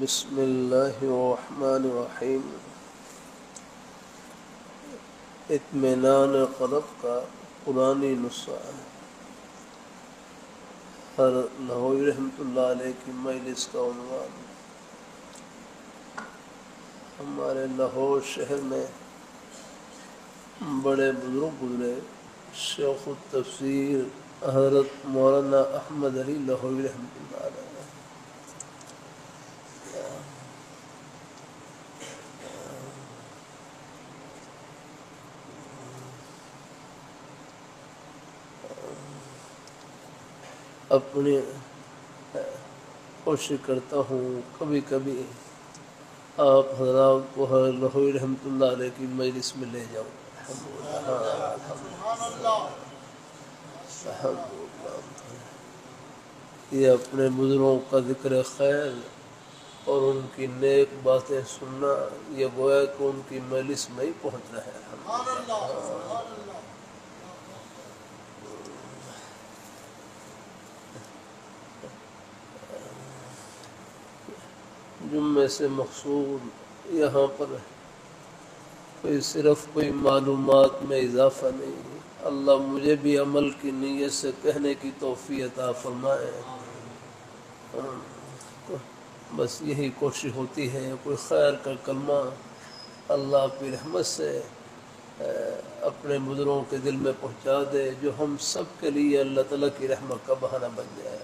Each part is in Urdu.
بسم اللہ الرحمن الرحیم۔ اطمینان قلب کا قرآنی نسخہ ہر لاہوری رحمۃ اللہ علیہ کی مجلس کا عنوان۔ ہمارے لاہور شہر میں بڑے بزرگ گزرے، شیخ التفسیر حضرت مولانا احمد علی لاہوری رحمۃ اللہ علیہ۔ اپنی کوشش کرتا ہوں کبھی کبھی آپ حضرات کو حضرت لاہوری رحمۃ اللہ علیہ کی مجلس میں لے جاؤں۔ یہ اپنے بزرگوں کا ذکر خیر اور ان کی نیک باتیں سننا، یہ گویا کہ ان کی مجلس میں ہی پہنچنا ہے۔ جمعے سے مقصود یہاں پر صرف کوئی معلومات میں اضافہ نہیں، اللہ مجھے بھی عمل کی نیت سے کہنے کی توفیق عطا فرمائے۔ بس یہی کوشش ہوتی ہے، کوئی خیر کا کلمہ اللہ کی رحمت سے اپنے بزرگوں کے دل میں پہنچا دے، جو ہم سب کے لیے اللہ تعالیٰ کی رحمت کا بہانہ بن جائے۔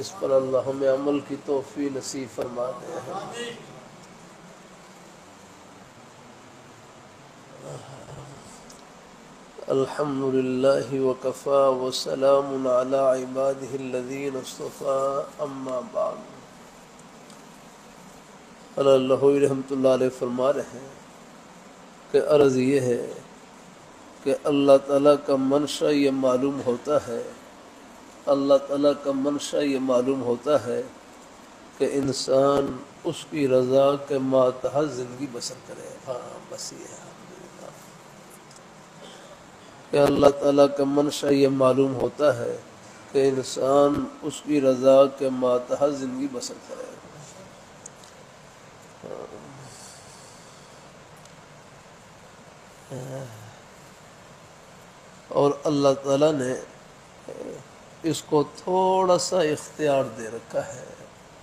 اس پر اللہ ہمیں عمل کی توفیق نصیب فرما دے۔ الحمدللہ وکفا وسلام علی عبادہ الذین اصطفیٰ، اما بعد۔ حضرت لاہوری رحمۃ اللہ علیہ فرما رہے ہیں کہ عرض یہ ہے کہ اللہ تعالیٰ کا منشا یہ معلوم ہوتا ہے، اللہ تعالیٰ کا منشا یہ معلوم ہوتا ہے کہ انسان اس کی رضا کے ماتحت زندگی بسر کرے۔ بس یہ ہے کہ اللہ تعالیٰ کا منشا یہ معلوم ہوتا ہے کہ انسان اس کی رضا کے ماتحت زندگی بسر کرے۔ اور اللہ تعالیٰ نے اس کو تھوڑا سا اختیار دے رکھا ہے،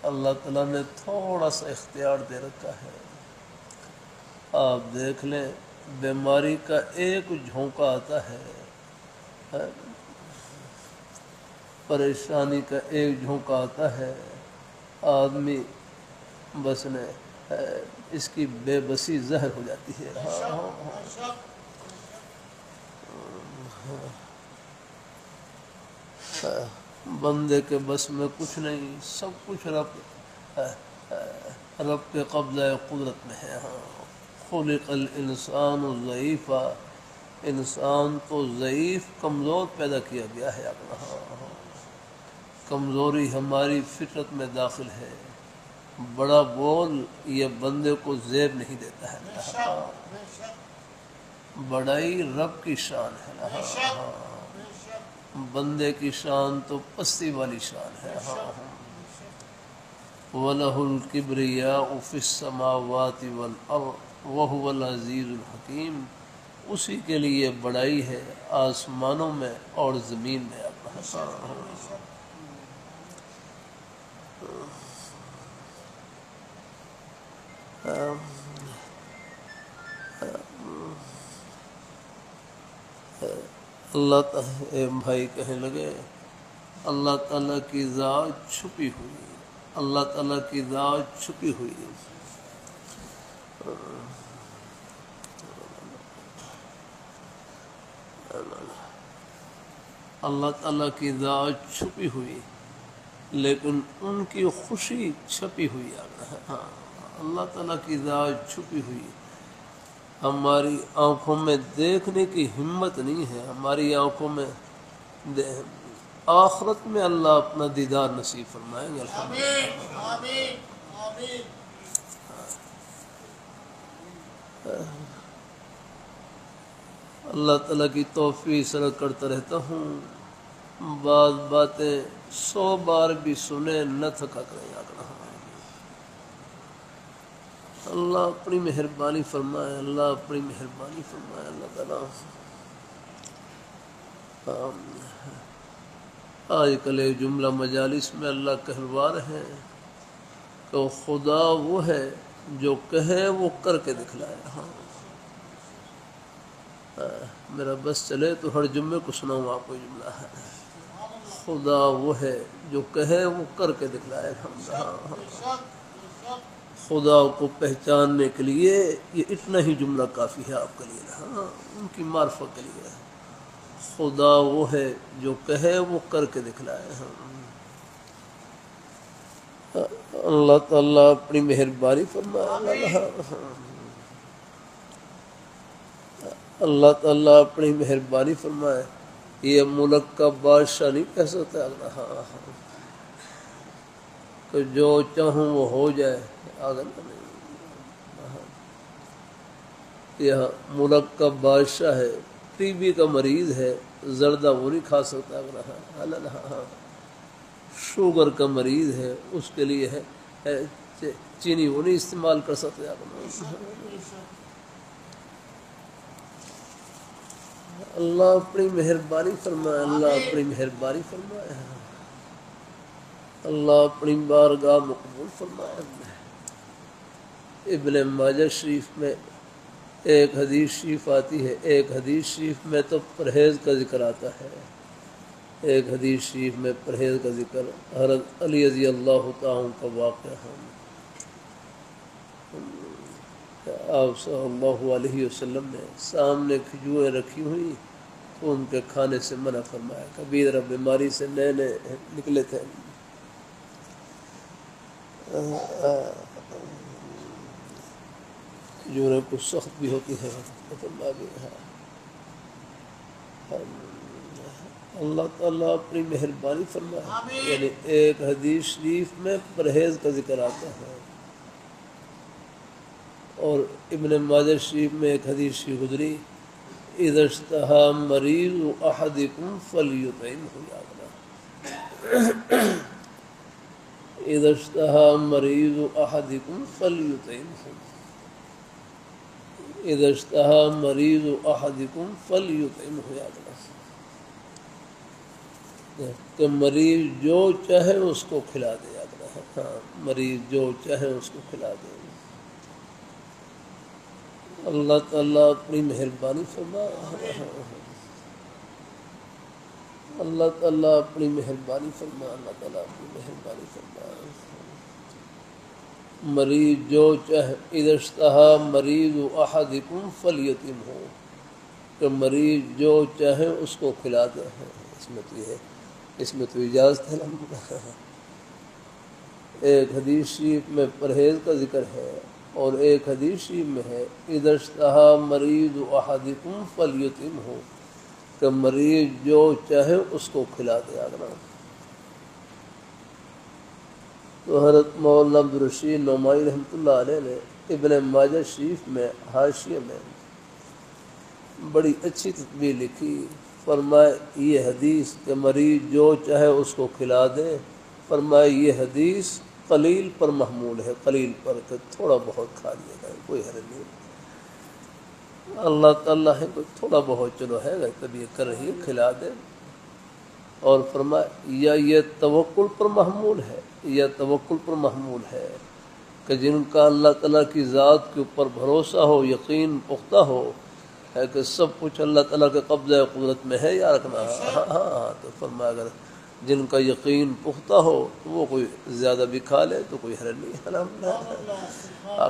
اللہ تعالیٰ نے تھوڑا سا اختیار دے رکھا ہے۔ آپ دیکھ لیں، بیماری کا ایک جھونکا آتا ہے، پریشانی کا ایک جھونکا آتا ہے، آدمی بس نے اس کی بے بسی ظاہر ہو جاتی ہے۔ بندے کے بس میں کچھ نہیں، سب کچھ رب کے قبضہ قدرت میں ہے۔ خلق الانسان ضعیفا، انسان تو ضعیف کمزور پیدا کیا گیا ہے۔ کمزوری ہماری فطرت میں داخل ہے، بڑا بول یہ بندے کو زیب نہیں دیتا ہے، بڑائی رب کی شان ہے، بندے کی شان تو پستی والی شان ہے۔ وَلَهُ الْكِبْرِيَاءُ فِي السَّمَاوَاتِ وَالْأَرْضِ وَهُوَ الْعَزِيزُ الْحَكِيمُ، اسی کے لیے بڑائی ہے آسمانوں میں اور زمین میں۔ اللہ تعالیٰ بھائی کہنے لگے اللہ تعالیٰ کی ذات چھپی ہوئی، اللہ تعالیٰ کی ذات چھپی ہوئی۔ اللہ تعالیٰ کی ذات چھپی ہوئی لیکن ان کی خوشی چھپی ہوئی ہے۔ اللہ تعالیٰ کی ذات چھپی ہوئی، ہماری آنکھوں میں دیکھنے کی ہمت نہیں ہے، ہماری آنکھوں میں آخرت میں اللہ اپنا دیدار نصیب فرمائیں گے۔ اللہ تعالیٰ کی توفیق سرت کرتا رہتا ہوں بعض باتیں 100 بار بھی سنے نہ تھکا کریں آگنا. اللہ اپنی مہربانی فرمائے، اللہ اپنی مہربانی فرمائے. اللہ تعالیٰ آج کل ایک جملہ مجالس میں اللہ کہلوا رہے ہیں کہ خدا وہ ہے جو کہے وہ کر کے دکھلائے. میرا بس چلے تو ہر جمعے کو سناؤں آپ کو جملہ ہے. خدا وہ ہے جو کہے وہ کر کے دکھلائے. خدا کو پہچاننے کے لیے یہ اتنا ہی جملہ کافی ہے آپ کے لیے. ان کی معرفت کے لیے خدا وہ ہے جو کہے وہ کر کے دکھلائے. اللہ تعالیٰ اپنی مہربانی فرمائے. اللہ تعالیٰ اپنی مہربانی فرمائے. یہ ملک کا بادشاہ نہیں کہہ سکتا کہ جو چاہوں وہ ہو جائے. یہ ملک کا بادشاہ ہے، ٹی بی کا مریض ہے، زردہ وہ نہیں کھا سکتا. شوگر کا مریض ہے، اس کے لیے ہے چینی وہ نہیں استعمال کر سکتے. اللہ اپنی مہربانی فرمائے. اللہ اپنی مہربانی فرمائے. اللہ اپنی بارگاہ مقبول فرمائے. ابن ماجہ شریف میں ایک حدیث شریف آتی ہے. ایک حدیث شریف میں تو پرہیز کا ذکر آتا ہے. ایک حدیث شریف میں پرہیز کا ذکر حضرت علی رضی اللہ تعالیٰ کا واقعہ ہے. آپ صلی اللہ علیہ وسلم نے سامنے کھجوریں رکھی ہوئی تو ان کے کھانے سے منع فرمایا. کبھی ذرا بیماری سے نئے نئے نکلے تھے. کھجوریں کچھ سخت بھی ہوتی ہیں. اللہ تعالیٰ اپنی مہربانی فرمائے. یعنی ایک حدیث شریف میں پرہیز کا ذکر آتا ہے اور ابن ماجہ شریف میں ایک حدیث شریف گزری اذا اشتہا مریض احدکم فلیطعمہ. اذا اشتہا مریض احدکم فلیطعمہ. اذا اشتہا مریض احدکم فلیطعمہ. کہ مریض جو چاہے اس کو کھلا دے. مریض جو چاہے اس کو کھلا دے. اللہ تعالیٰ اپنی مہربانی فرمائے. اللہ تعالیٰ اپنی مہربانی فرمائے. اللہ تعالیٰ اپنی مہربانی فرمائے. مریض جو چاہے اذا اشتہا مریض احدکم فلیطعمہ. کہ مریض جو چاہے اس کو کھلا دے. اس میں تو اجازت ہے. ایک حدیث شریف میں پرہیز کا ذکر ہے اور ایک حدیث شریف میں ہے اذا اشتہا مریض احدکم فلیطعمہ. کہ مریض جو چاہے اس کو کھلا دے. تو حضرت مولانا عبدالرشید نعمانی رحمۃ اللہ علیہ نے ابن ماجہ شریف میں حاشیے میں بڑی اچھی تدبیر لکھی. فرمائے یہ حدیث کہ مریض جو چاہے اس کو کھلا دے، فرمائے یہ حدیث قلیل پر محمول ہے. قلیل پر کہ تھوڑا بہت کھا لیا گا، کوئی حرج نہیں. اللہ تعالیٰ ہے کوئی تھوڑا بہت چلو ہے گا کبھی یہ کر رہی ہے کھلا دے. اور فرمائے یا یہ توکل پر محمول ہے، یا توکل پر محمول ہے کہ جن کا اللہ تعالیٰ کی ذات کے اوپر بھروسہ ہو، یقین پختہ ہو ہے کہ سب کچھ اللہ تعالیٰ کے قبضہ قدرت میں ہے یا رکھنا. تو فرمایا اگر جن کا یقین پختہ ہو تو وہ کوئی زیادہ بھی کھا لے تو کوئی حرج نہیں.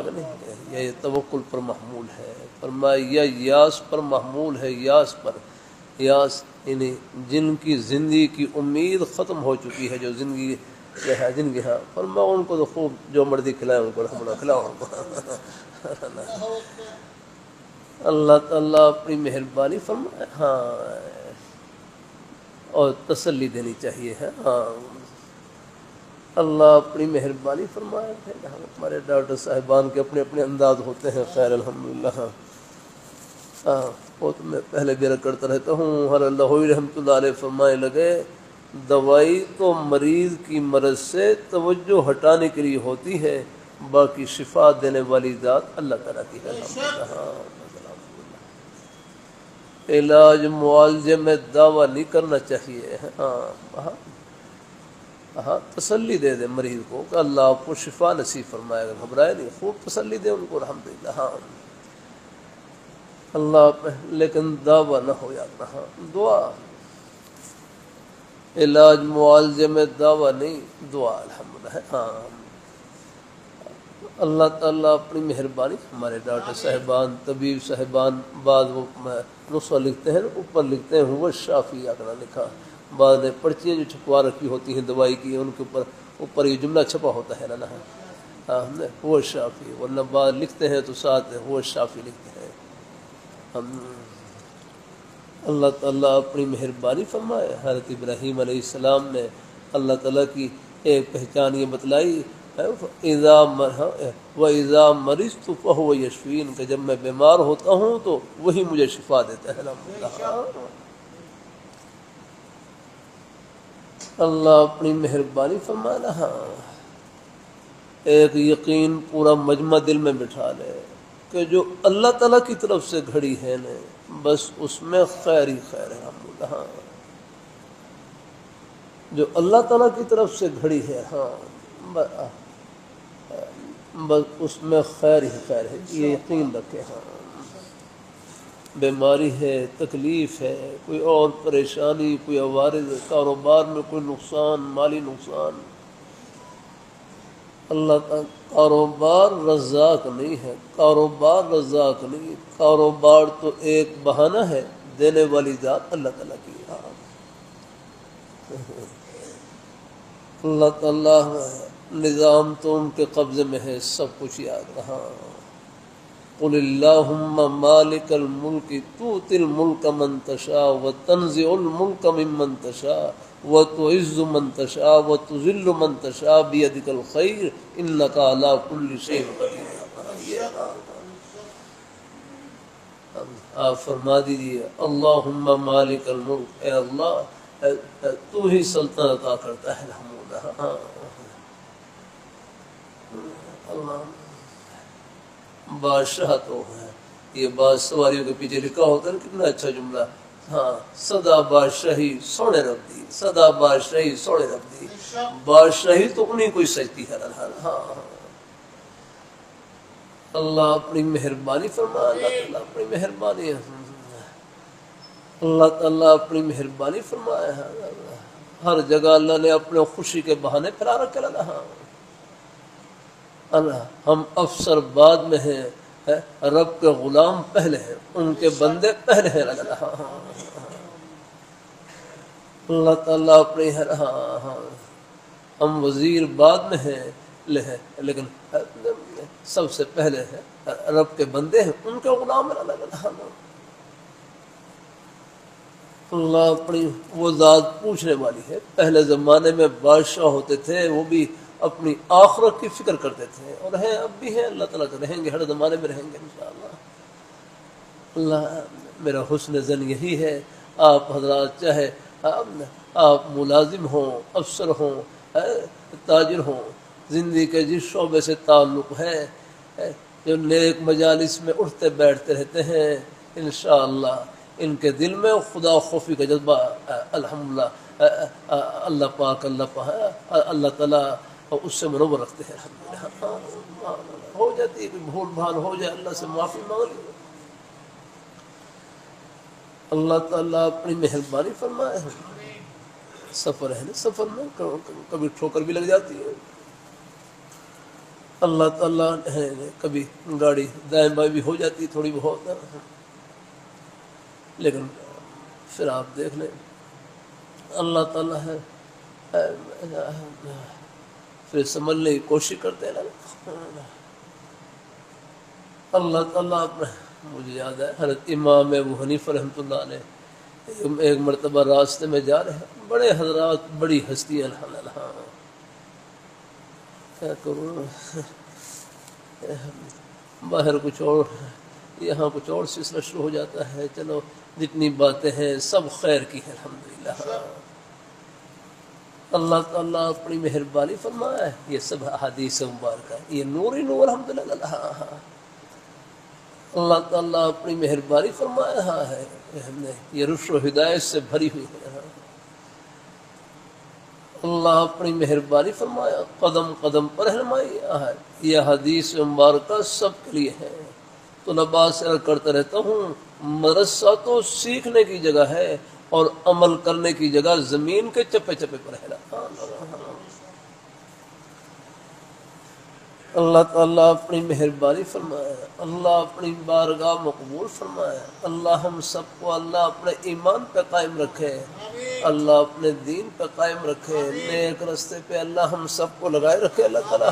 نہیں یہ توکل پر محمول ہے. فرمایا یا یاس پر محمول ہے. یاس پر، یاس یعنی جن کی زندگی کی امید ختم ہو چکی ہے، جو زندگی ہے جن کی. ہاں فرمایا ان کو تو خوب جو مرضی کھلائے ان کو رحمۃ کھلاؤ ان کو. اللہ تعالیٰ اپنی مہربانی فرمائے. ہاں اور تسلی دینی چاہیے ہے. ہاں اللہ اپنی مہربانی فرمائے. ہمارے ڈاکٹر صاحبان کے اپنے اپنے انداز ہوتے ہیں. خیر الحمدللہ. ہاں وہ تو میں پہلے بھی کرتا رہتا ہوں. ہر اللہ رحمۃ اللہ علیہ فرمائے لگے دوائی تو مریض کی مرض سے توجہ ہٹانے کے لیے ہوتی ہے، باقی شفا دینے والی ذات اللہ تعالیٰ کی ہے۔ علاج معالجے میں دعویٰ نہیں کرنا چاہیے۔ ہاں تسلی دے دے مریض کو کہ اللہ آپ کو شفا نصیب فرمائے گا، گھبرائے نہیں، خوب تسلی دے ان کو الحمدللہ۔ ہاں اللہ پہ لیکن دعویٰ نہ ہو جاتا۔ ہاں دعا، علاج معالجے میں دعویٰ نہیں، دعا الحمدللہ ہے۔ ہاں اللہ تعالیٰ اپنی مہربانی، ہمارے ڈاکٹر صاحبان، طبیب صاحبان بعض وہ نسخہ لکھتے ہیں، اوپر لکھتے ہیں وہ شافی اکنا لکھا، بعض نے پرچیاں جو چھپوا رکھی ہوتی ہیں دوائی کی ان کے اوپر یہ جملہ چھپا ہوتا ہے نا، ہاں وہ شافی، ورنہ بعض لکھتے ہیں تو ساتھ وہ شافی لکھتے ہیں۔ اللہ تعالیٰ اپنی مہربانی فرمائے۔ حضرت ابراہیم علیہ السلام نے اللہ تعالیٰ کی ایک پہچان یہ بتلائی، وَإِذَا مَرِضْتُ فَهُوَ يَشْفِينِ، کہ جب میں بیمار ہوتا ہوں تو وہی مجھے شفا دیتا ہے۔ اللہ اپنی مہربانی فرمانا۔ ہاں ایک یقین پورا مجمع دل میں بٹھا لے کہ جو اللہ تعالیٰ کی طرف سے گھڑی ہے نا بس اس میں خیر ہی خیر ہے۔ ہاں جو اللہ تعالیٰ کی طرف سے گھڑی ہے، ہاں بس اس میں خیر ہی خیر ہے، یہ یقین رکھے۔ ہاں بیماری ہے، تکلیف ہے، کوئی اور پریشانی، کوئی عوارض، کاروبار میں کوئی نقصان، مالی نقصان، اللہ کا کاروبار رزاق نہیں ہے، کاروبار رزاق نہیں، کاروبار تو ایک بہانہ ہے، دینے والی ذات اللہ تعالیٰ کی۔ اللہ تعالیٰ نظام تو ان کے قبضے میں ہے، سب کچھ یاد رہا۔ قل اللہم مالک الملک تؤتی الملک من تشاء وتنزع الملک ممن تشاء وتعز من تشاء وتذل من تشاء بیدک الخیر انک علی کل شیء قدیر۔ آپ فرما دیجیے اللہم مالک الملک، اے اللہ تو ہی سلطنت عطا کرتا ہے، الحمدللہ۔ اللہ بادشاہ تو ہے، یہ بات سواریوں کے پیچھے لکھا ہوتا ہے، کتنا اچھا جملہ۔ ہاں سدا بادشاہی سونے رب دی، سدا بادشاہی سونے رب دی، بادشاہی تو انہیں کوئی سجتی ہے۔ ہاں اللہ اپنی مہربانی فرما، اللہ تعالیٰ اپنی مہربانی، اللہ تعالیٰ اپنی مہربانی فرمایا ہے۔ ہر جگہ اللہ نے اپنے خوشی کے بہانے پھیلا رکھے۔ ہم افسر بعد میں ہیں، رب کے غلام پہلے ہیں، ان کے بندے پہلے ہیں۔ اللہ تعالیٰ اپنی ہم وزیر بعد میں ہیں لیکن سب سے پہلے ہیں، رب کے بندے ہیں، ان کے غلام ہیں۔ اللہ اپنی وہ ذات پوچھنے والی ہے۔ پہلے زمانے میں بادشاہ ہوتے تھے، وہ بھی اپنی آخرت کی فکر کرتے تھے، اور ہیں اب بھی ہیں، اللہ تعالیٰ کے رہیں گے، ہر زمانے میں رہیں گے انشاءاللہ۔ اللہ میرا حسن ظن یہی ہے، آپ حضرات چاہے آپ ملازم ہوں، افسر ہوں، تاجر ہوں، زندگی کے جس شعبے سے تعلق ہے، جو نیک مجالس میں اٹھتے بیٹھتے رہتے ہیں، انشاءاللہ ان کے دل میں خدا خوفی کا جذبہ الحمدللہ اللہ تعالیٰ اس سے منور رکھتے ہیں۔ الحمدللہ ہو جاتی ہے کوئی بھول بھال ہو جائے، اللہ سے معافی مانگ لی، اللہ تعالیٰ اپنی مہربانی فرمائے۔ سفر ہے نا، سفر میں کبھی ٹھوکر بھی لگ جاتی ہے، اللہ تعالیٰ کبھی گاڑی دائیں بائیں بھی ہو جاتی ہے تھوڑی بہت، لیکن پھر آپ دیکھ لیں اللہ تعالیٰ ہے، پھر سمجھنے کی کوشش کرتے ہیں۔ اللہ تعالیٰ مجھے یاد ہے حضرت امام ابو حنیفہ رحمۃ اللہ علیہ ایک مرتبہ راستے میں جا رہے ہیں، بڑے حضرات، بڑی ہستیاں، الحمدللہ کیا کروں، باہر کچھ اور یہاں کچھ اور سلسلہ شروع ہو جاتا ہے، چلو جتنی باتیں ہیں سب خیر کی ہے الحمدللہ۔ اللہ تعالیٰ اپنی مہربانی فرمایا ہے. یہ سب احادیث مبارکہ ہے، یہ نور ہی نور الحمدللہ. اللہ تعالیٰ اپنی مہربانی فرمایا ہے، یہ رشد و ہدایت سے بھری ہوئی ہے. اللہ اپنی مہربانی فرمایا، قدم قدم پر رہنمائی ہے. یہ حدیث مبارکہ سب کے لیے ہے. طلباء سے عرض کرتا رہتا ہوں، مدرسہ تو سیکھنے کی جگہ ہے اور عمل کرنے کی جگہ زمین کے چپے چپے پر ہے. اللہ تعالیٰ اپنی مہربانی فرمائے، اللہ اپنی بارگاہ مقبول فرمائے. اللہ ہم سب کو اللہ اپنے ایمان پہ قائم رکھے، اللہ اپنے دین پہ قائم رکھے، نیک رستے پہ اللہ ہم سب کو لگائے رکھے. اللہ تعالیٰ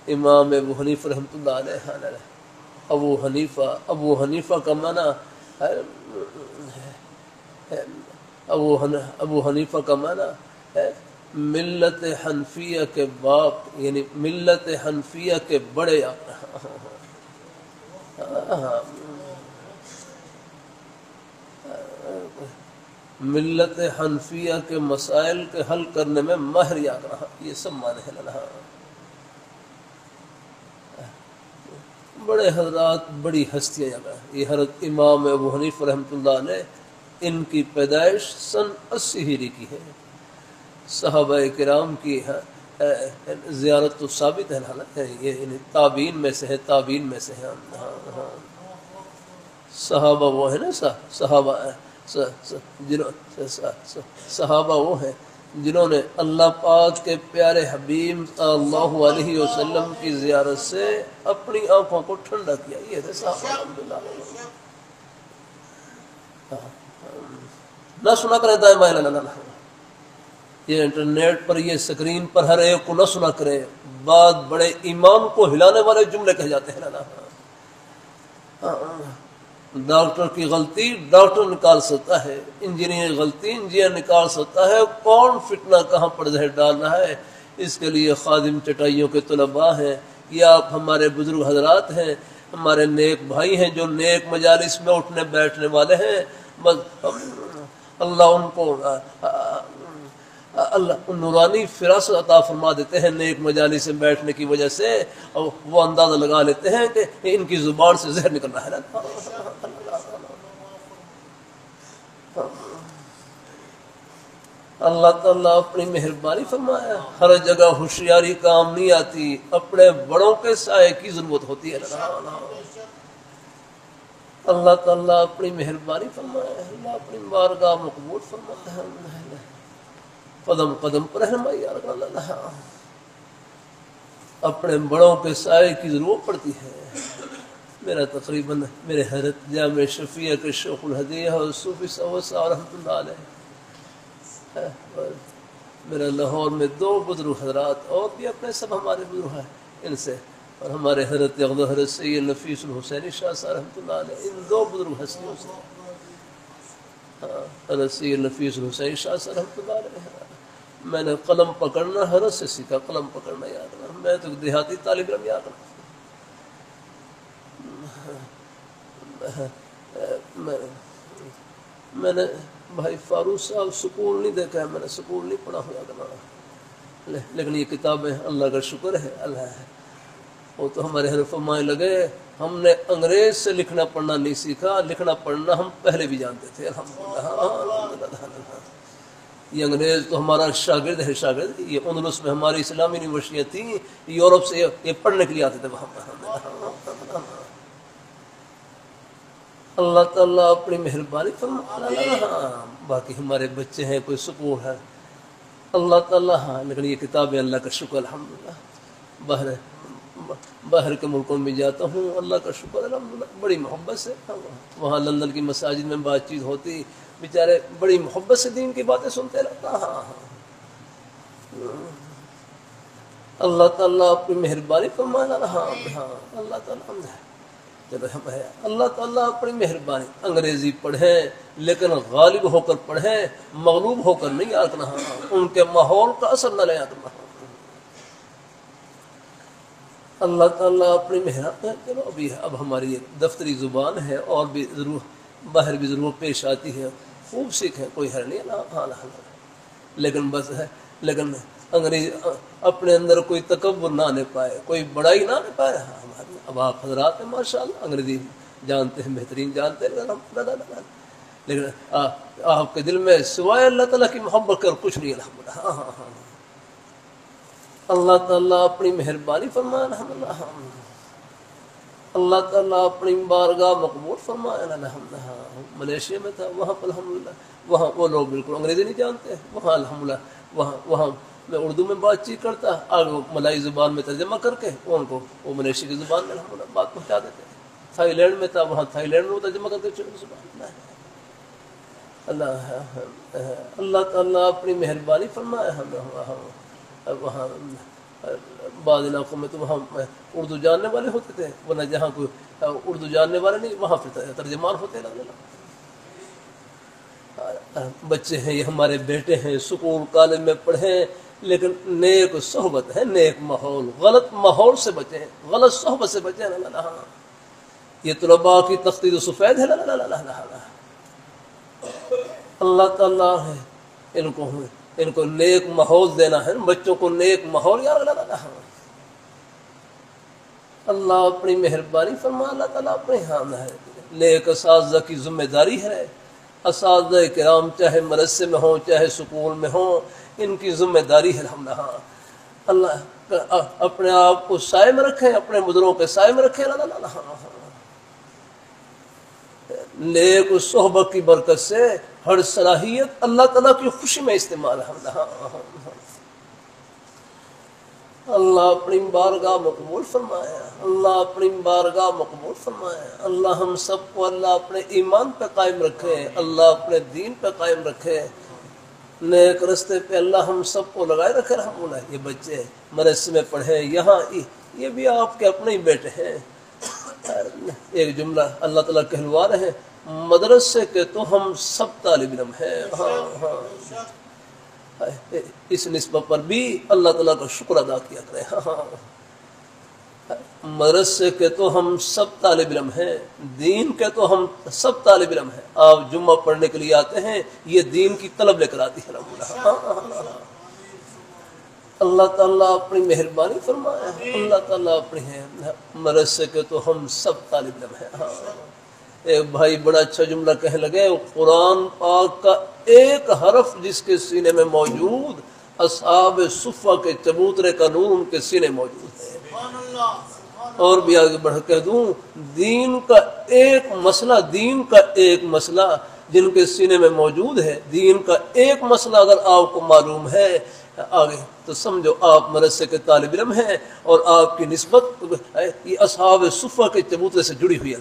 امام ابو حنیفہ رحمۃ اللہ علیہ. ابو حنیفہ کا معنی ہے، ابو حنیفہ کا معنی ہے ملت حنفیہ کے باپ، یعنی ملت حنفیہ کے بڑے. ملت حنفیہ کے مسائل کے حل کرنے میں ماہر یاد رہا. یہ سب معنی ہے. بڑے حضرات، بڑی ہستیاں یاد رہا. یہ حضرت امام ابو حنیفہ رحمۃ اللہ نے، ان کی پیدائش سن 80 ہجری کی ہے. صحابہ کرام کی زیارت تو ثابت ہے، یہ تابعین میں سے ہے، تابعین میں سے ہے. صحابہ وہ ہیں نا، صحابہ وہ ہیں جنہوں نے اللہ پاک کے پیارے حبیب صلی اللہ علیہ وسلم کی زیارت سے اپنی آنکھوں کو ٹھنڈا کیا. یہ تھے صحابہ الحمدللہ. نہ سنا کرے دائیں بائیں یہ انٹرنیٹ پر، یہ سکرین پر ہر ایک کو نہ سنا کرے. بعد بڑے ایمان کو ہلانے والے جملے کہے جاتے ہیں. ڈاکٹر کی غلطی ڈاکٹر نکال سکتا ہے، انجینئر غلطی انجینئر نکال سکتا ہے. کون فتنہ کہاں پر زہر ڈال رہا ہے، اس کے لیے خادم چٹائیوں کے طلباء ہیں، یا آپ ہمارے بزرگ حضرات ہیں، ہمارے نیک بھائی ہیں جو نیک مجالس میں اٹھنے بیٹھنے والے ہیں. اللہ ان کو اللہ نورانی فراست عطا فرما دیتے ہیں نیک مجالس سے بیٹھنے کی وجہ سے، اور وہ اندازہ لگا لیتے ہیں کہ ان کی زبان سے زہر نکل رہا ہے. اللہ تعالیٰ اپنی مہربانی فرمایا. ہر جگہ ہوشیاری کام نہیں آتی، اپنے بڑوں کے سائے کی ضرورت ہوتی ہے. اللہ تعالیٰ اپنی مہربانی فرمائے، اللہ اپنی بارگاہ مقبول فرمائے. قدم قدم پر رہنمائی. اپنے بڑوں کے سائے کی ضرورت پڑتی ہے. میرا تقریباً میرے حضرت جامع شفیع کے شیخ الحدیث اور صوفی صاحب رحمۃ اللہ علیہ، میرے لاہور میں 2 بزرگ حضرات اور بھی اپنے سب ہمارے بزرگ ہیں ان سے، اور ہمارے حضرت حضرت سید نفیس الحسینی شاہ صاحب رحمۃ اللہ علیہ، ان 2 بزرگ ہستیوں سے. حضرت سید نفیس الحسینی شاہ صاحب رحمۃ اللہ علیہ. میں نے قلم پکڑنا حضرت سے سیکھا، قلم پکڑنا یاد رہا. میں تو دیہاتی طالب علم یاد رہا. میں نے بھائی فاروق صاحب سکول نہیں دیکھا ہے، میں نے سکول نہیں پڑھا ہوا کرنا، لیکن یہ کتابیں اللہ کا شکر ہے، اللہ ہے. وہ تو ہمارے حضرت فرمائے لگے، ہم نے انگریز سے لکھنا پڑھنا نہیں سیکھا، لکھنا پڑھنا ہم پہلے بھی جانتے تھے. الحمدللہ. یہ انگریز تو ہمارا شاگرد ہے، شاگرد. یہ اندلس میں ہماری اسلامی یونیورسٹیاں تھیں، یورپ سے یہ پڑھنے کے لیے آتے تھے وہاں پر. اللہ تعالیٰ اپنی مہربانی فرمائے. باقی ہمارے بچے ہیں، کوئی سکول ہے، اللہ تعالیٰ. لیکن یہ کتابیں اللہ کا شکر الحمدللہ. باہر کے ملکوں میں جاتا ہوں، اللہ کا شکر الحمدللہ، بڑی محبت سے. وہاں لندن کی مساجد میں بات چیت ہوتی، بیچارے بڑی محبت سے دین کی باتیں سنتے رہتا. اللہ تعالیٰ اپنی مہربانی فرمائے. اللہ تعالیٰ اللہ تعالیٰ اپنی مہربانی. انگریزی پڑھیں لیکن غالب ہو کر پڑھیں، مغلوب ہو کر نہیں یاد رہا، ان کے ماحول کا اثر نہ لے یاد رہا. اللہ تعالیٰ اپنی مہربانی. چلو اب ہماری ایک دفتری زبان ہے، اور بھی ضرور باہر بھی ضرور پیش آتی ہے، خوب سیکھیں، کوئی حل نہیں. لیکن بس ہے لیکن انگریز اپنے اندر کوئی تکبر نہ آنے پائے، کوئی بڑائی نہ آنے پائے. اب آپ حضرات ہیں ماشاء اللہ انگریزی جانتے ہیں، بہترین جانتے ہیں، لیکن آپ کے دل میں سوائے اللہ تعالیٰ کی محبت کر کچھ نہیں. الحمدللہ. ہاں ہاں ہاں اللہ تعالیٰ اپنی مہربانی فرمائے. الحمدللہ. اللہ تعالیٰ اپنی بارگاہ مقبول فرمائے. الحمدللہ. ملیشیا میں تھا، وہاں پر الحمدللہ وہاں وہ لوگ بالکل انگریزی نہیں جانتے، وہاں الحمدللہ وہاں میں اردو میں بات چیت کرتا، آگے وہ ملائی زبان میں ترجمہ کر کے ان کو وہ ملیشیا کی زبان میں الحمدللہ بات پہنچا دیتے. تھائی لینڈ میں تھا، وہاں تھائی لینڈ میں وہ ترجمہ کر کے زبان. اللہ تعالیٰ اپنی مہربانی فرمائے. ہم وہاں بعض علاقوں میں تو وہاں اردو جاننے والے ہوتے تھے، ورنہ جہاں کوئی اردو جاننے والے نہیں وہاں پھر ترجمان ہوتے. بچے ہیں یہ ہمارے بیٹے ہیں، سکول کالج میں پڑھیں، لیکن نیک صحبت ہے، نیک ماحول، غلط ماحول سے بچیں، غلط صحبت سے بچیں. یہ طلباء کی تختی و سفید ہے. اللہ تعالیٰ ہے ان کو نیک ماحول دینا ہے، بچوں کو نیک ماحول. اللہ اپنی مہربانی فرما. اللہ تعالیٰ اپنے ہاتھ ہے. نیک اساتذہ کی ذمہ داری ہے. اساتذہ کرام چاہے مدرسے میں ہوں چاہے سکول میں ہوں، ان کی ذمہ داری ہے. الحمدللہ. اللہ اپنے آپ کو سائے میں رکھیں، اپنے بزرگوں کے سائے میں رکھیں. نیک صحبت کی برکت سے ہر صلاحیت اللہ تعالیٰ کی خوشی میں استعمال ہے. اللہ اپنی بارگاہ مقبول فرمائے. اللہ اپنی بارگاہ مقبول فرمائے. اللہ ہم سب کو اللہ اپنے ایمان پہ قائم رکھے، اللہ اپنے دین پہ قائم رکھے، نیک رستے پہ اللہ ہم سب کو لگائے رکھے. الحمدللہ. یہ بچے مدرسے میں پڑھے، یہاں یہ بھی آپ کے اپنے ہی بیٹے ہیں. ایک جملہ اللہ تعالیٰ کہلوا رہے ہیں، مدرسے کے تو ہم سب طالب علم ہیں. اس نسبت پر بھی اللہ تعالیٰ کا شکر ادا کیا کریں. مدرسے کے تو ہم سب طالب علم ہیں، دین کے تو ہم سب طالب علم ہیں. آپ جمعہ پڑھنے کے لیے آتے ہیں، یہ دین کی طلب لے کر آتی ہے. اللہ تعالیٰ اپنی مہربانی فرمائے. اللہ تعالیٰ اپنی مدرسے کے تو ہم سب طالب علم ہیں. ایک بھائی بڑا اچھا جملہ کہنے لگے، قرآن پاک کا ایک حرف جس کے سینے میں موجود، اصحاب صفہ کے چبوترے کا نور ان کے سینے موجود ہے. اور بھی آگے بڑھ کر دوں، دین کا ایک مسئلہ جن کے سینے میں موجود ہے، دین کا ایک مسئلہ اگر آپ کو معلوم ہے آگے تو سمجھو آپ مدرسے کے طالب علم ہیں، اور آپ کی نسبت یہ اصحاب صفہ کے چبوترے سے جڑی ہوئی ہے.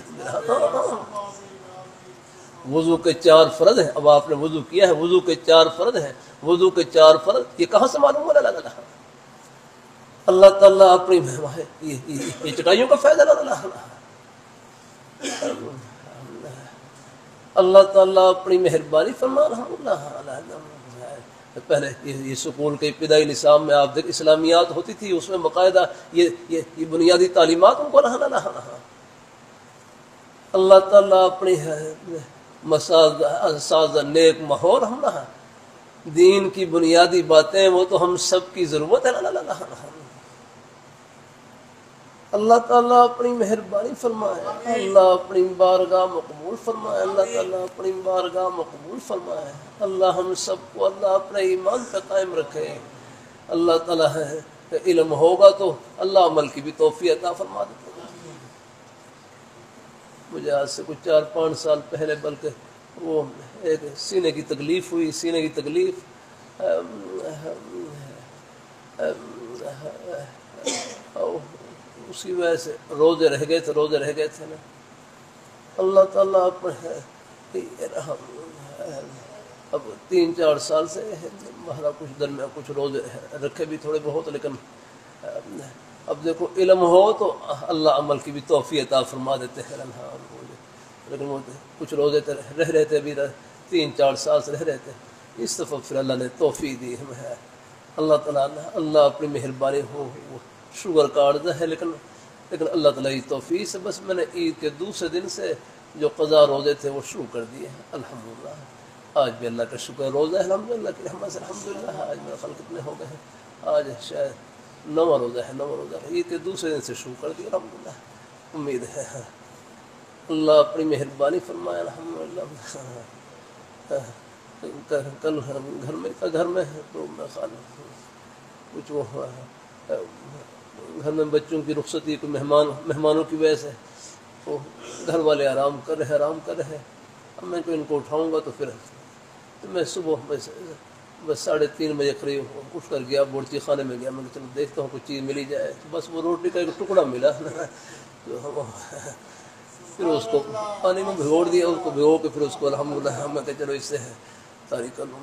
وضو کے 4 فرض ہیں. اب آپ نے وضو کیا ہے، وضو کے 4 فرض ہیں. وضو کے 4 فرض یہ کہاں سے معلوم ہوا؟ اللہ تعالیٰ اپنی یہ چٹائیوں کا فائدہ اللہ تعالیٰ اپنی مہربانی فرما. پہلے یہ سکول کے ابتدائی نصاب میں آپ دیکھ اسلامیات ہوتی تھی، اس میں باقاعدہ یہ بنیادی تعلیمات ان کو رہنا. اللہ تعالیٰ اپنی مساجد نیک ماحول ہم رہا. دین کی بنیادی باتیں وہ تو ہم سب کی ضرورت ہے. اللہ تعالیٰ اپنی مہربانی فرمائے. اللہ اپنی بارگاہ مقبول فرمائے. اللہ تعالیٰ اپنی بارگاہ مقبول فرمائے. اللہ ہم سب کو اللہ اپنے ایمان پہ قائم رکھے. اللہ تعالیٰ ہے علم ہوگا تو اللہ عمل کی بھی توفیق عطا فرما دیتے. مجھے آج سے کچھ 4-5 سال پہلے بلکہ وہ ایک سینے کی تکلیف ہوئی. سینے کی تکلیف اس کی وجہ سے روزے رہ گئے تھے نا. اللہ تعالیٰ اب 3-4 سال سے ہمارا کچھ درمیان کچھ روزے رکھے بھی تھوڑے بہت، لیکن اب دیکھو علم ہو تو اللہ عمل کی بھی توفیق عطا فرما دیتے ہیں. لیکن وہ کچھ روزے رہ رہتے بھی 3-4 سال سے رہ رہتے، اس دفعہ پھر اللہ نے توفیق دی ہمیں. اللہ تعالیٰ اللہ اپنی مہربانی ہو شوگر کا عرض ہے، لیکن اللہ تعالیٰ کی توفیق سے بس میں نے عید کے دوسرے دن سے جو قضا روزے تھے وہ شروع کر دیے. الحمدللہ آج بھی اللہ کا شکر روزہ ہے الحمدللہ کی رحمت سے الحمدللہ. آج میرا خیال کتنے ہو گئے ہیں؟ آج شاید 9واں روزہ ہے. 9واں روزہ عید کے دوسرے دن سے شروع کر دیا الحمدللہ. امید ہے اللہ اپنی مہربانی فرمائے الحمدللہ. کل گھر میں ہے تو میں خیال کچھ وہ گھر میں بچوں کی رخصتی کوئی مہمانوں کی وجہ سے وہ گھر والے آرام کر رہے اب میں ان کو اٹھاؤں گا تو پھر میں صبح بس 3:30 بجے قریب اٹھ کر گیا بورچی خانے میں گیا. میں نے چلو دیکھتا ہوں کچھ چیز ملی جائے. بس وہ روٹی کا ایک ٹکڑا ملا پھر اس کو پانی میں بھگوڑ دیا. اس کو بھگو کے پھر اس کو الحمدللہ میں کہ چلو اس سے ہے ساری کر لوں.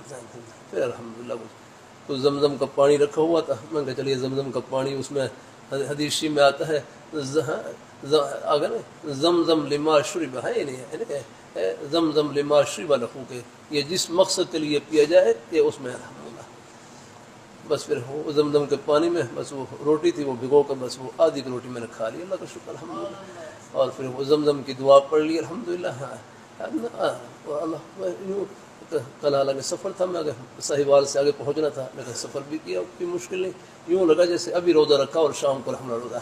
پھر الحمدللہ تو زمزم کا پانی رکھا ہوا تھا. میں کہ چلیے زمزم کا پانی اس میں حدیث میں آتا ہے اگر زمزم لما شرب ہے نہیں ہے زمزم لما شرب لہو کے یہ جس مقصد کے لیے پیا جائے یہ اس میں الحمدللہ. بس پھر وہ زمزم کے پانی میں بس وہ روٹی تھی وہ بھگو کر بس وہ آدھی کی روٹی میں نے کھا لی. اللہ کا شکر الحمدللہ. اور پھر وہ زمزم کی دعا پڑھ لی الحمدللہ. کل حالانکہ سفر تھا میں صاحبال سے آگے پہنچنا تھا لیکن سفر بھی کیا کوئی مشکل نہیں. یوں لگا جیسے ابھی روزہ رکھا اور شام کو الحمدللہ روزہ.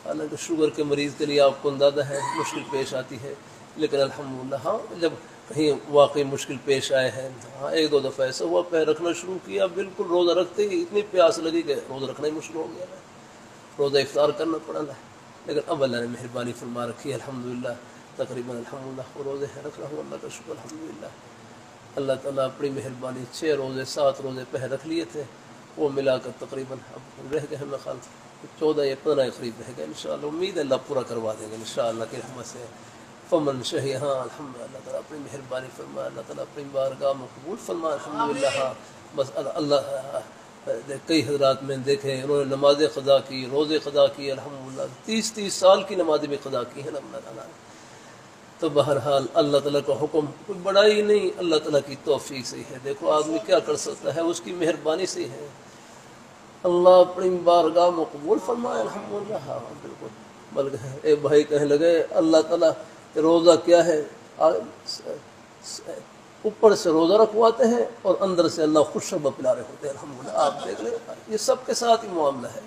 حالانکہ شوگر کے مریض کے لیے آپ کو اندازہ ہے مشکل پیش آتی ہے لیکن الحمدللہ ہاں جب کہیں واقعی مشکل پیش آئے ہیں ہاں 1-2 دفعہ ایسا ہوا پیر رکھنا شروع کیا بالکل روزہ رکھتے ہی اتنی پیاس لگی کہ روزہ رکھنا ہی مشکل ہو گیا. روزہ افطار کرنا پڑا لیکن اب اللہ نے مہربانی فرما رکھی ہے الحمدللہ. تقریباً الحمدللہ وہ روزے ہیں رکھ رہا ہوں اللہ کا شکر الحمدللہ. اللہ تعالیٰ اپنی مہربانی 6 روزے 7 روزے پہلے رکھ لیے تھے وہ ملا کر تقریباً اب رہ گئے ہیں میں خیال 14 یا 15 قریب رہ گئے. انشاءاللہ امید ہے اللہ پورا کروا دیں گے انشاءاللہ کی رحمت سے. فمن شہی ہاں الحمدللہ اللہ تعالیٰ اپنی مہربانی فرمائے. اللہ تعالیٰ اپنی بارگاہ میں قبول فرمائے الحمدللہ. ہاں بس اللہ کئی حضرات میں دیکھے انہوں نے نمازیں قضا کی روزے قضا کی الحمدللہ 30 سال کی نمازیں بھی قضا کی ہیں الحمدللہ. تو بہرحال اللہ تعالیٰ کا حکم کوئی بڑا ہی نہیں اللہ تعالیٰ کی توفیق سے ہے. دیکھو آدمی کیا کر سکتا ہے اس کی مہربانی سے ہے. اللہ اپنی بارگاہ میں قبول فرمائے الحمدللہ. ہاں بالکل. بلکہ ایک بھائی کہنے لگے اللہ تعالیٰ روزہ کیا ہے اوپر سے روزہ رکھواتے ہیں اور اندر سے اللہ خوشخبر پلا رہے ہوتے ہیں الحمدللہ. آپ دیکھ لیں یہ سب کے ساتھ ہی معاملہ ہے.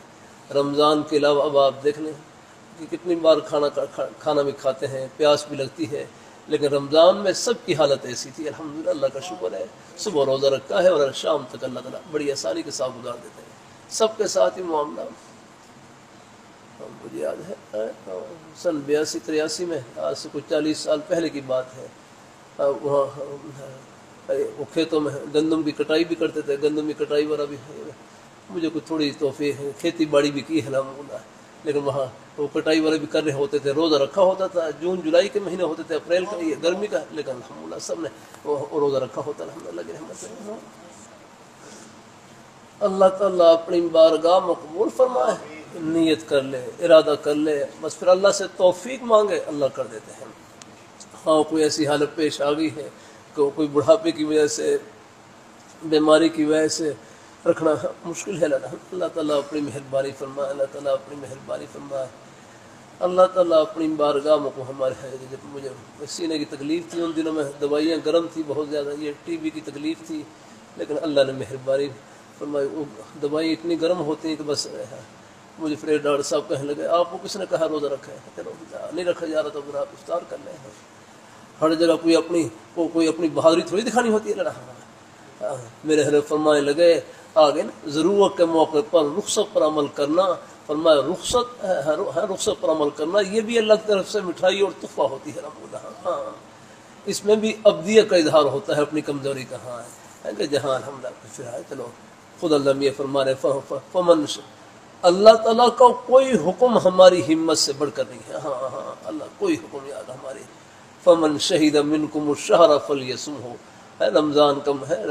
رمضان کے علاوہ اب آپ دیکھ لیں کہ کتنی بار کھانا بھی کھاتے ہیں پیاس بھی لگتی ہے لیکن رمضان میں سب کی حالت ایسی تھی الحمدللہ. اللہ کا شکر ہے صبح روزہ رکھا ہے اور شام تک اللہ تعالیٰ بڑی آسانی کے ساتھ گزار دیتے ہیں. سب کے ساتھ ہی معاملہ. مجھے یاد ہے سن 82-83 میں آج سے کچھ 40 سال پہلے کی بات ہے. وہاں وہ کھیتوں میں گندم کی کٹائی بھی کرتے تھے. گندم کی کٹائی والا بھی مجھے کچھ تھوڑی توفیق کھیتی باڑی بھی کی ہے الحمدللہ. لیکن وہاں وہ کٹائی والے بھی کر رہے ہوتے تھے. روزہ رکھا ہوتا تھا. جون جولائی کے مہینے ہوتے تھے اپریل کا یہ گرمی کا لیکن الحمدللہ سب نے وہ روزہ رکھا ہوتا الحمدللہ کی رحمت سے. اللہ تعالیٰ اپنی بارگاہ میں قبول فرمائے. نیت کر لے ارادہ کر لے بس پھر اللہ سے توفیق مانگے اللہ کر دیتے ہیں. ہاں کوئی ایسی حالت پیش آ گئی ہے کہ کوئی بڑھاپے کی وجہ سے بیماری کی وجہ سے رکھنا مشکل ہے. اللہ تعالیٰ اپنی مہربانی فرمائے. اللہ تعالیٰ اپنی مہربانی فرمائے. اللہ تعالیٰ اپنی بارگاہ میں ہمارے جب مجھے سینے کی تکلیف تھی ان دنوں میں دوائیاں گرم تھی بہت زیادہ. یہ ٹی بی کی تکلیف تھی لیکن اللہ نے مہربانی فرمائی. وہ دوائیں اتنی گرم ہوتی ہیں کہ بس مجھے پھر ڈاکٹر صاحب کہنے لگے آپ کو کس نے کہا روزہ رکھا ہے؟ چلو نہیں رکھا جا رہا تو پھر آپ افطار کر لیں. ہر جگہ کوئی اپنی بہادری تھوڑی دکھانی ہوتی ہے. میرے حضرت فرمانے لگے آگے ضرورت کے موقع پر رخصت پر عمل کرنا. فرمایا رخصت پر عمل کرنا یہ بھی اللہ کی طرف سے مٹھائی اور تحفہ ہوتی ہے الحمدللہ. ہاں اس میں بھی ابدیت کا اظہار ہوتا ہے اپنی کمزوری کا. ہاں کہ جہاں الحمدللہ پھر چلو خود اللہ یہ فرما رہے فمن اللہ تعالیٰ کا کوئی حکم ہماری ہمت سے بڑھ کر نہیں ہے. ہاں اللہ کوئی حکم یاد ہماری. فمن شہید منکم الشہر فلیصمہ رمضان کا ہے.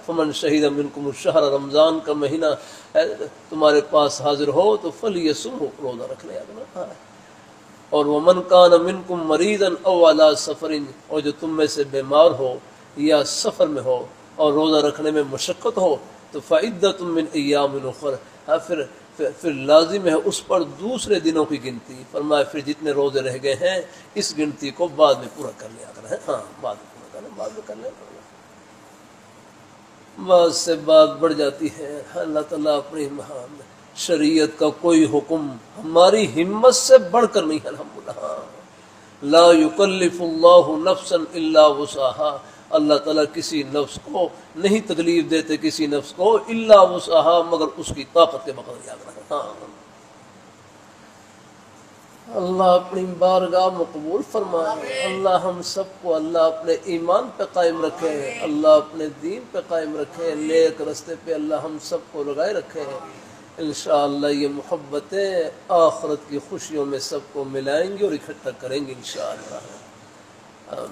فمن شہید منکم الشہر رمضان کا مہینہ تمہارے پاس حاضر ہو تو فلیصمہ روزہ رکھ لے. اور ومن کان منکم مریضا او علی سفر اور جو تم میں سے بیمار ہو یا سفر میں ہو اور روزہ رکھنے میں مشقت ہو تو فعدۃ من ایام اخر پھر لازم ہے اس پر دوسرے دنوں کی گنتی. فرمایا پھر جتنے روزے رہ گئے ہیں اس گنتی کو بعد میں پورا کر لیا کریں. ہاں بعد میں پورا بعد میں کر لینا، بعض سے بات بڑھ جاتی ہے۔ اللہ تعالیٰ اپنی مہان شریعت کا کوئی حکم ہماری ہمت سے بڑھ کر نہیں ہے، الحمدللہ۔ لا یکلف اللہ نفسا الا وسعها، اللہ تعالیٰ کسی نفس کو نہیں تکلیف دیتے، کسی نفس کو الا وسعها، مگر اس کی طاقت کے مقدر یاد رکھنا۔ اللہ اپنی بارگاہ مقبول فرمائے، اللہ ہم سب کو اللہ اپنے ایمان پہ قائم رکھے، اللہ اپنے دین پہ قائم رکھے، نیک رستے پہ اللہ ہم سب کو لگائے رکھے۔ انشاءاللہ یہ محبتیں آخرت کی خوشیوں میں سب کو ملائیں گی اور اکٹھا کریں گے انشاءاللہ۔